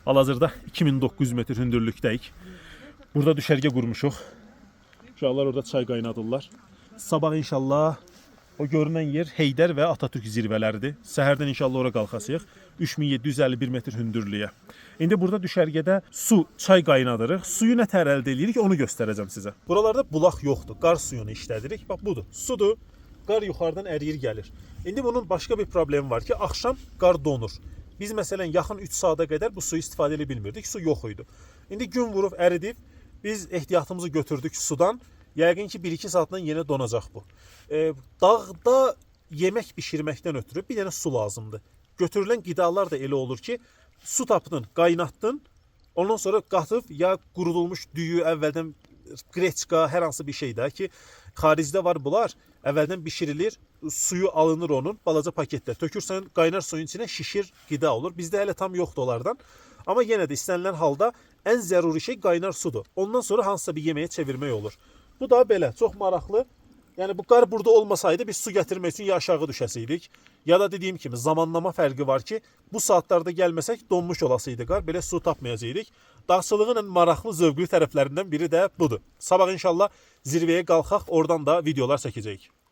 Hal-hazırda 2900 metr hündürlükdəyik. Burada düşərgə qurmuşuq. Uşaqlar orada çay qaynadırlar. Sabah inşallah o görünən yer Heydər və Atatürk zirvələridir. Səhərdən inşallah ora qalxasıyıq. 3751 metr hündürlüyə. İndi burada düşərgədə su, çay qaynadırıq. Suyu nə tər əldə edirik onu göstərəcəm sizə. Buralarda bulaq yoxdur. Qar suyunu işlədirik. Bax budur. Sudur. Qar yuxarıdan əriyir gəlir. İndi bunun başqa bir problemi var ki, axşam qar donur. Biz məsələn yaxın 3 saata qədər bu suyu istifadə edə bilmirdik. Su yox idi. İndi gün vurub əridib biz ehtiyatımızı götürdük sudan. Yəqin ki 1-2 saatdan yenə donacaq bu. Dağda yemək bişirməkdən ötürü bir dənə su lazımdır. Götürülən qidalar da elə olur ki, su tapdın, qaynatdın, ondan sonra qatıb ya qurudulmuş düyü əvvəldən qreçka, hər hansı bir şey də ki, xaricdə var bunlar, əvvəldən bişirilir, suyu alınır onun, balaca paketdə. Tökürsən qaynar suyun içinə şişir qida olur. Bizdə hələ tam yoxdur onlardan. Amma yenə də istənilən halda ən zəruri şey qaynar sudur. Ondan sonra hansısa bir yeməyə çevirmək olur. Bu da belə, çox maraqlı. Yəni bu qar burada olmasaydı biz su gətirmək üçün ya aşağı düşəsiydik, ya da dediyim kimi zamanlama fərqi var ki, bu saatlarda gəlməsək donmuş olasıydı qar, belə su tapmayacaqdik. Dağçılığın ən maraqlı, zövqlü tərəflərindən biri də budur. Sabah inşallah zirvəyə qalxaq, oradan da videolar çəkəcəyik.